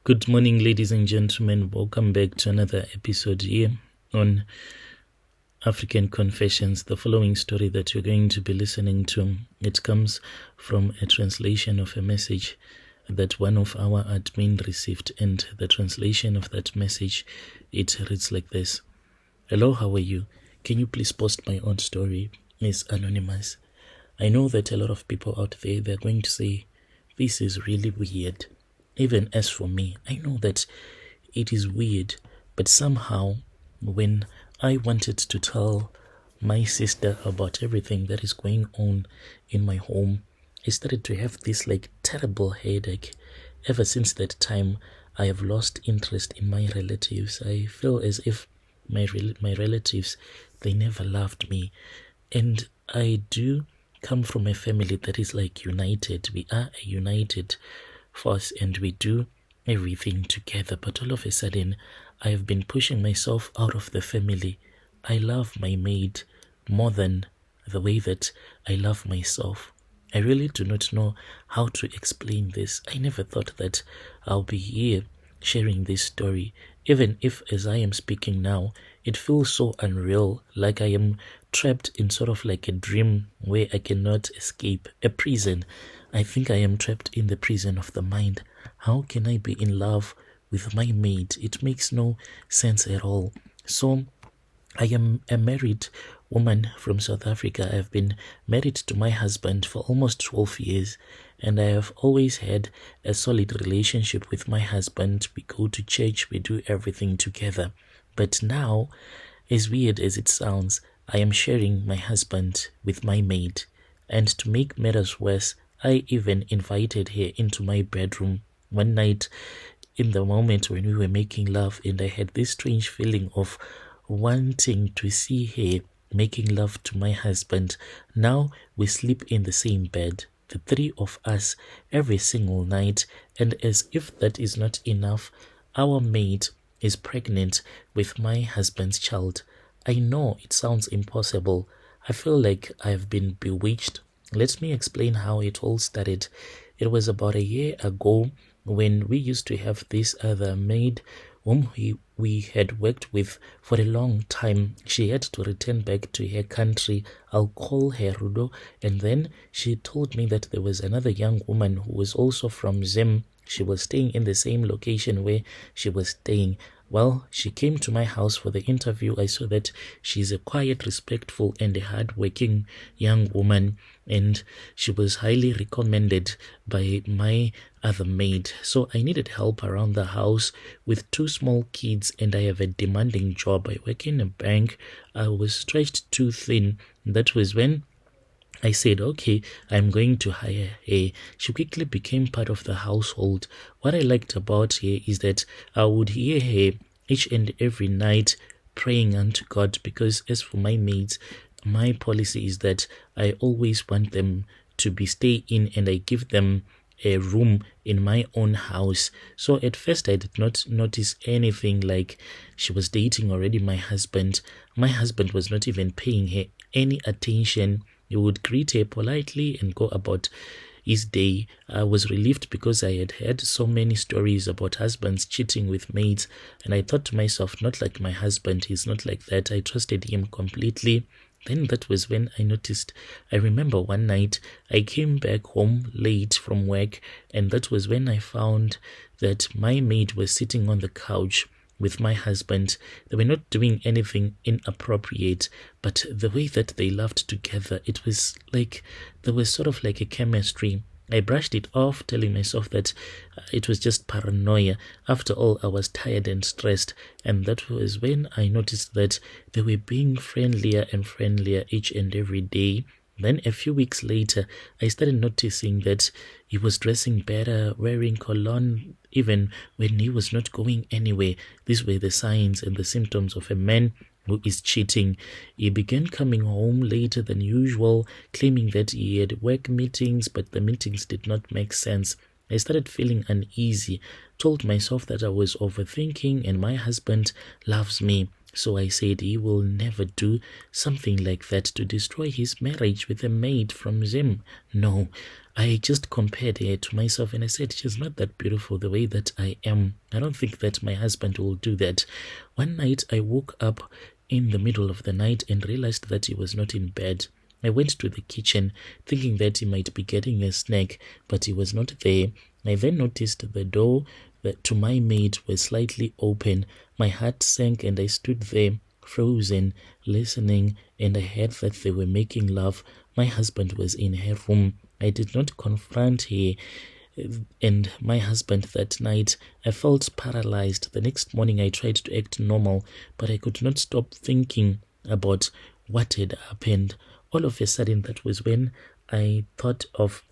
Good morning, ladies and gentlemen. Welcome back to another episode here on African Confessions. The following story that you're going to be listening to, it comes from a translation of a message that one of our admin received, and the translation of that message, it reads like this. Hello, how are you? Can you please post my own story? It's anonymous. I know that a lot of people out there, they're going to say, this is really weird. Even as for me, I know that it is weird, but somehow when I wanted to tell my sister about everything that is going on in my home, I started to have this terrible headache. Ever since that time, I have lost interest in my relatives. I feel as if my relatives, they never loved me. And I do come from a family that is united. We are a united force and we do everything together, but all of a sudden I have been pushing myself out of the family. I love my maid more than the way that I love myself. I really do not know how to explain this. I never thought that I'll be here sharing this story, even if as I am speaking now, it feels so unreal, like I am trapped in sort of like a dream where I cannot escape, a prison. I think I am trapped in the prison of the mind. How can I be in love with my maid? It makes no sense at all. So I am a married woman from South Africa. I have been married to my husband for almost 12 years, and I have always had a solid relationship with my husband. We go to church, we do everything together. But now, as weird as it sounds, I am sharing my husband with my maid. And to make matters worse, I even invited her into my bedroom one night in the moment when we were making love, and I had this strange feeling of wanting to see her making love to my husband. Now we sleep in the same bed, the three of us, every single night, and as if that is not enough, our maid is pregnant with my husband's child. I know it sounds impossible. I feel like I've been bewitched. Let me explain how it all started. It was about a year ago when we used to have this other maid whom we had worked with for a long time. She had to return back to her country. I'll call her Rudo. And then she told me that there was another young woman who was also from Zim. She was staying in the same location where she was staying. Well, she came to my house for the interview. I saw that she's a quiet, respectful, and a hard-working young woman, and she was highly recommended by my other maid. So I needed help around the house with two small kids, and I have a demanding job. I work in a bank. I was stretched too thin. That was when I said, okay, I'm going to hire her. She quickly became part of the household. What I liked about her is that I would hear her each and every night praying unto God, because as for my maids, my policy is that I always want them to be stay in, and I give them a room in my own house. So at first I did not notice anything, like she was dating already my husband. My husband was not even paying her any attention. He would greet her politely and go about his day. I was relieved because I had heard so many stories about husbands cheating with maids, and I thought to myself, not like my husband, he's not like that. I trusted him completely. Then that was when I noticed. I remember one night I came back home late from work, and that was when I found that my maid was sitting on the couch with my husband. They were not doing anything inappropriate, but the way that they laughed together, it was like there was sort of like a chemistry. I brushed it off, telling myself that it was just paranoia. After all, I was tired and stressed, and that was when I noticed that they were being friendlier and friendlier each and every day. Then a few weeks later, I started noticing that he was dressing better, wearing cologne, even when he was not going anywhere. These were the signs and the symptoms of a man who is cheating. He began coming home later than usual, claiming that he had work meetings, but the meetings did not make sense. I started feeling uneasy, told myself that I was overthinking and my husband loves me. So I said he will never do something like that to destroy his marriage with a maid from Zim. No, I just compared her to myself and I said, she's not that beautiful the way that I am. I don't think that my husband will do that. One night I woke up in the middle of the night and realized that he was not in bed. I went to the kitchen thinking that he might be getting a snack, but he was not there. I then noticed the door to my maid was slightly open. My heart sank and I stood there frozen, listening, and I heard that they were making love. My husband was in her room. I did not confront her and my husband that night. I felt paralyzed. The next morning I tried to act normal, but I could not stop thinking about what had happened. All of a sudden, that was when I thought of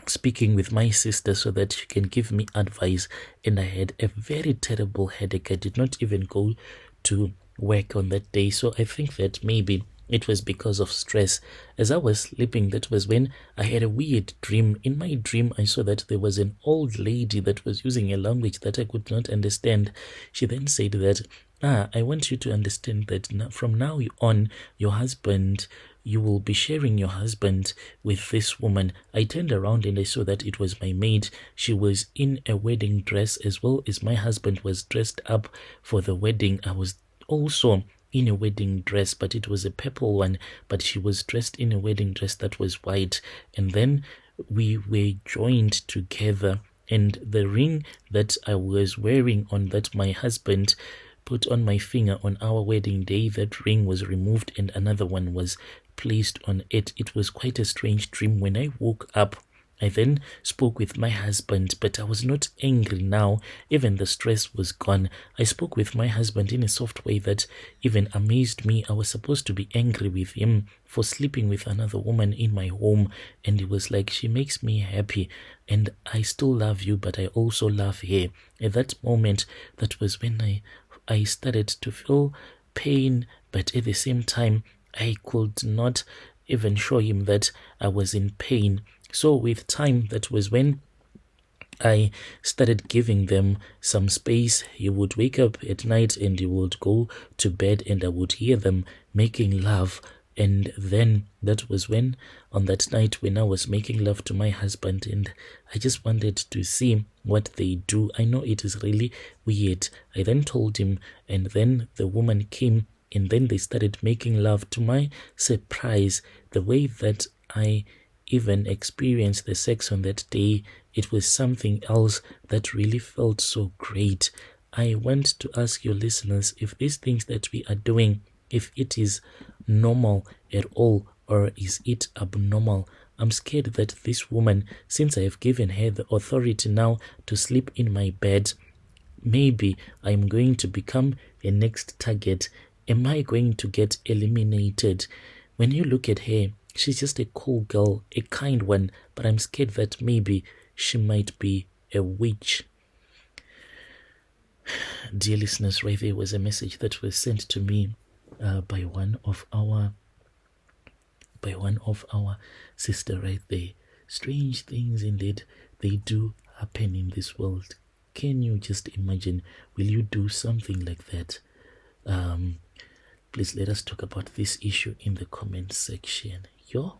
speaking with my sister so that she can give me advice, and I had a very terrible headache. I did not even go to work on that day, so I think that maybe it was because of stress. As I was sleeping, that was when I had a weird dream. In my dream, I saw that there was an old lady that was using a language that I could not understand. She then said that, I want you to understand that from now on, your husband, you will be sharing your husband with this woman. I turned around and I saw that it was my maid. She was in a wedding dress as well as my husband was dressed up for the wedding. I was also in a wedding dress, but it was a purple one, but she was dressed in a wedding dress that was white. And then we were joined together, and the ring that I was wearing on that my husband put on my finger on our wedding day, that ring was removed and another one was placed on it. It was quite a strange dream. When I woke up, I then spoke with my husband, but I was not angry now. Even the stress was gone. I spoke with my husband in a soft way that even amazed me. I was supposed to be angry with him for sleeping with another woman in my home, and it was like, she makes me happy and I still love you, but I also love her. At that moment, that was when I started to feel pain, but at the same time, I could not even show him that I was in pain. So with time, that was when I started giving them some space. He would wake up at night and he would go to bed and I would hear them making love. And then that was when, on that night when I was making love to my husband, and I just wanted to see what they do. I know it is really weird. I then told him, and then the woman came, and then they started making love. To my surprise, the way that I even experienced the sex on that day, it was something else that really felt so great. I want to ask your listeners if these things that we are doing, if it is normal at all or is it abnormal. I'm scared that this woman, since I have given her the authority now to sleep in my bed, maybe I'm going to become a next target. Am I going to get eliminated? When you look at her, she's just a cool girl, a kind one, but I'm scared that maybe she might be a witch. Dear listeners, right there was a message that was sent to me by one of our sister right there. Strange things indeed, they do happen in this world. Can you just imagine? Will you do something like that? Please let us talk about this issue in the comment section. Yo.